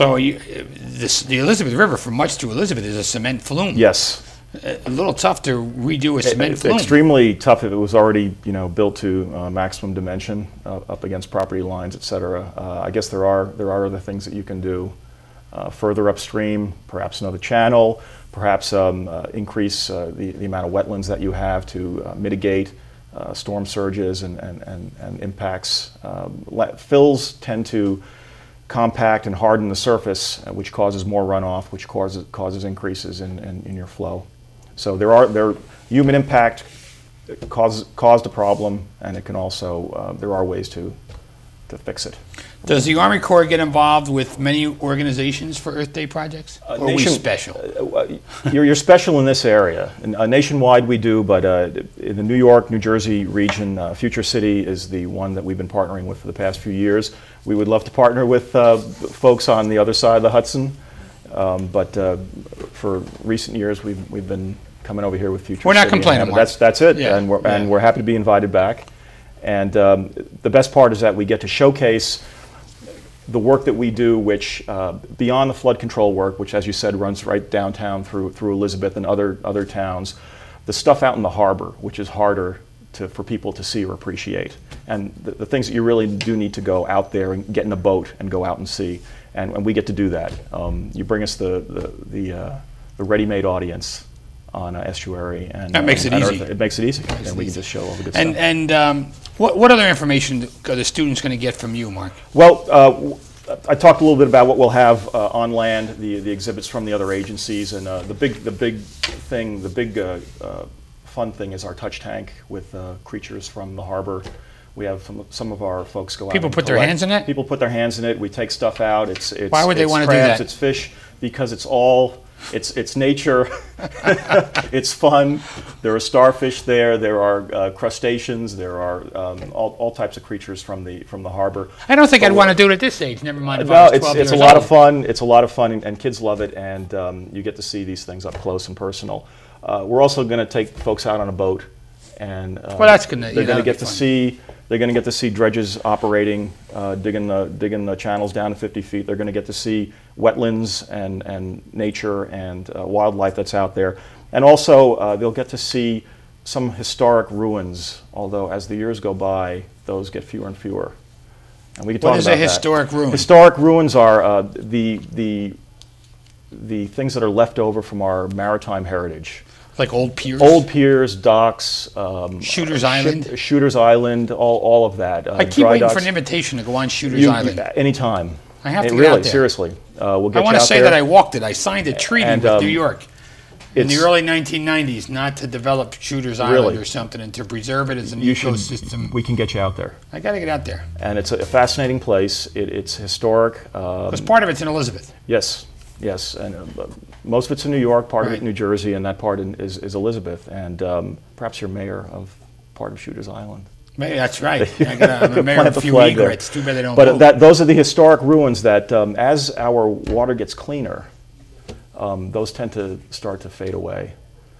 So the Elizabeth River, from Mutch to Elizabeth, is a cement flume. Yes. A little tough to redo a cement It's flume. extremely tough if it was already, built to maximum dimension up against property lines, et cetera. I guess there are other things that you can do further upstream, perhaps another channel, perhaps increase the amount of wetlands that you have to mitigate storm surges and impacts. Fills tend to compact and harden the surface, which causes more runoff, which causes increases in your flow. So human impact caused a problem, and it can also there are ways to fix it. Does the Army Corps get involved with many organizations for Earth Day projects? Or are we special? You're special in this area. Nationwide we do, but in the New York, New Jersey region, Future City is the one that we've been partnering with for the past few years. We would love to partner with folks on the other side of the Hudson, but for recent years we've been coming over here with Future City. We're not complaining, Mark. That's it, yeah. and we're happy to be invited back. And the best part is that we get to showcase the work that we do, which beyond the flood control work, which, as you said, runs right downtown through Elizabeth and other towns, the stuff out in the harbor, which is harder for people to see or appreciate, and the things that you really do need to go out there and get in a boat and go out and see, and we get to do that. You bring us the ready-made audience on estuary, and that makes it easy. It makes it easy, and we can just show all the good stuff. And what other information are the students going to get from you, Mark? Well, I talked a little bit about what we'll have on land, the exhibits from the other agencies, and the big fun thing is our touch tank with creatures from the harbor. We have some of our folks go out. People put their hands in it? People put their hands in it. We take stuff out. Why would they want to do that? It's fish, because it's nature. It's fun. There are starfish there. There are crustaceans. There are all types of creatures from the harbor. I don't think I'd want to do it at this age. Never mind. No, it's a lot of fun. It's a lot of fun, and kids love it. And you get to see these things up close and personal. We're also going to take folks out on a boat, and well, that's good. They're going to get to see. They're going to get to see dredges operating, digging the channels down to 50 feet. They're going to get to see wetlands and nature and wildlife that's out there. And also, they'll get to see some historic ruins, although as the years go by, those get fewer and fewer. And we can talk about that. What is a historic ruin? Historic ruins are the things that are left over from our maritime heritage. Like old piers? Old piers, docks. Shooter's Island? Shooter's Island, all of that. I keep waiting for an invitation to go on Shooter's Island. Anytime. I have to get really, out there. Seriously. We'll get I want you to out say there. that I walked it. I signed a treaty with New York in the it's- early 1990s not to develop Shooter's Island or something and to preserve it as an ecosystem. We can get you out there. I got to get out there. And it's a fascinating place. It's historic. Because part of it's in Elizabeth. Yes, yes. And most of it's in New York, part of it in New Jersey, and that part is Elizabeth. And perhaps you're mayor of part of Shooter's Island. Maybe that's right. I'm a mayor of a few egrets. Too bad they don't vote. But those are the historic ruins that, as our water gets cleaner, those tend to start to fade away.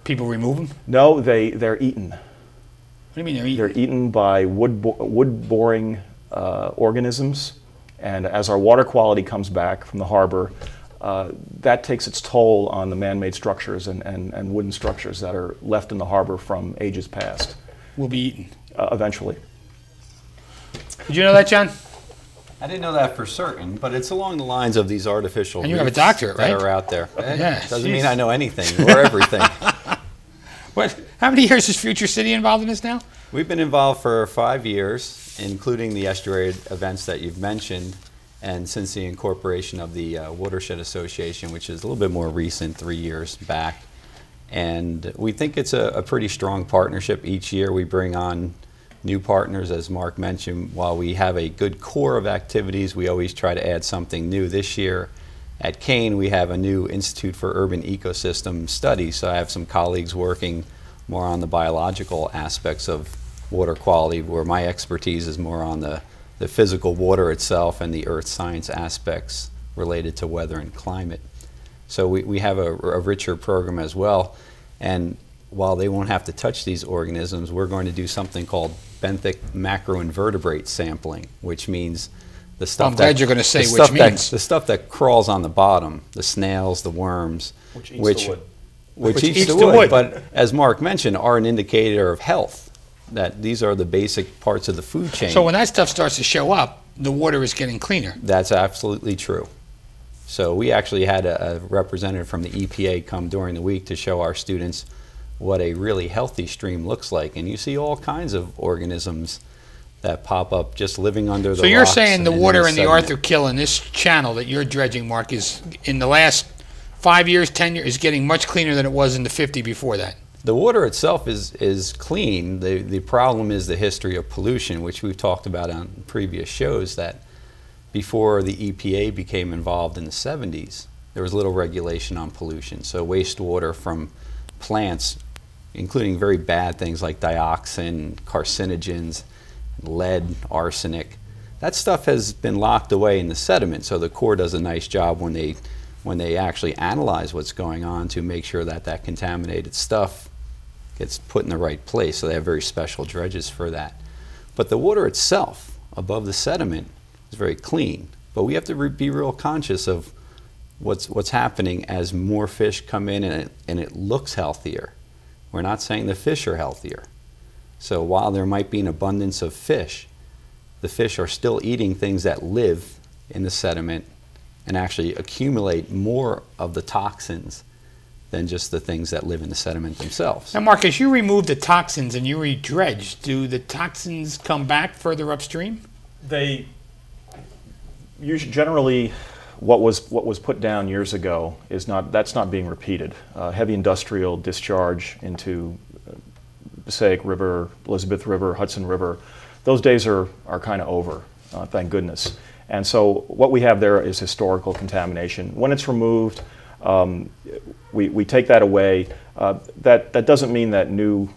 People remove them? No, they're eaten. What do you mean they're eaten? They're eaten by wood-boring organisms, and as our water quality comes back from the harbor, that takes its toll on the man-made structures and wooden structures that are left in the harbor from ages past. Will be eaten. Eventually. Did you know that, John? I didn't know that for certain, but it's along the lines of these artificial And you have a reefs doctorate, right? that are out there. Yeah, Doesn't geez. mean I know anything or everything. How many years is Future City involved in this now? We've been involved for 5 years, including the estuary events that you've mentioned, and since the incorporation of the Watershed Association, which is a little bit more recent, 3 years back. And we think it's a pretty strong partnership. Each year we bring on new partners, as Mark mentioned. While we have a good core of activities, we always try to add something new. This year at Kane, we have a new Institute for Urban Ecosystem Studies. So I have some colleagues working more on the biological aspects of water quality, where my expertise is more on the physical water itself and the earth science aspects related to weather and climate. So we have a richer program as well. And while they won't have to touch these organisms, we're going to do something called benthic macroinvertebrate sampling, which means The stuff I'm glad you're going to say the which stuff means. the stuff that crawls on the bottom, the snails, the worms, Which eats the wood. which eats the wood, but as Mark mentioned, are an indicator of health. That these are the basic parts of the food chain. So when that stuff starts to show up, the water is getting cleaner. That's absolutely true. So we actually had a representative from the EPA come during the week to show our students what a really healthy stream looks like, and you see all kinds of organisms that pop up just living under the rocks. So you're saying the water in the sediment. Arthur Kill in this channel that you're dredging, Mark, is in the last 5 years, 10 years, is getting much cleaner than it was in the 50 before that? The water itself is clean. The problem is the history of pollution, which we've talked about on previous shows, that before the EPA became involved in the 70s, there was little regulation on pollution. So wastewater from plants, including very bad things like dioxin, carcinogens, lead, arsenic, that stuff has been locked away in the sediment. So the Corps does a nice job when they actually analyze what's going on to make sure that that contaminated stuff gets put in the right place. So they have very special dredges for that. But the water itself, above the sediment, is very clean. But we have to be real conscious of what's happening as more fish come in and it looks healthier. We're not saying the fish are healthier. So while there might be an abundance of fish, the fish are still eating things that live in the sediment and actually accumulate more of the toxins than just the things that live in the sediment themselves. Now, Mark, as you remove the toxins and you re-dredge, do the toxins come back further upstream? They usually, generally, what was put down years ago that's not being repeated. Heavy industrial discharge into Passaic River, Elizabeth River, Hudson River, those days are kind of over, thank goodness. And so what we have there is historical contamination. When it's removed, we take that away. That doesn't mean that new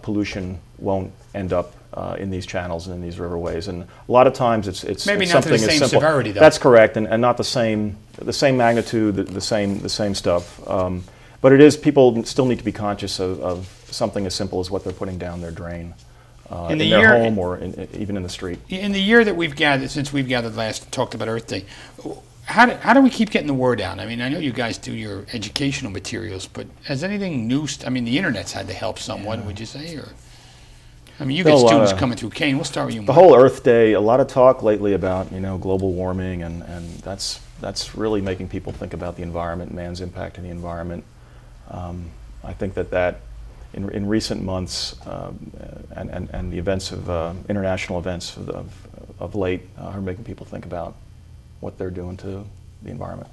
pollution won't end up in these channels and in these riverways. And a lot of times it's maybe it's not to the something as same simple. severity, though. That's correct, and not the same magnitude, the same stuff. But it is, people still need to be conscious of something as simple as what they're putting down their drain in their home or even in the street. In the year that we've gathered, since we've gathered last and talked about Earth Day, how do we keep getting the word out? I mean, I know you guys do your educational materials, but has anything new? I mean, the internet's had to help somewhat, would you say? Or I mean, you get students coming through Kane. We'll start with you, Mark. The whole Earth Day, a lot of talk lately about global warming, and that's really making people think about the environment, man's impact on the environment. I think that in recent months and the events of international events of late are making people think about what they're doing to the environment.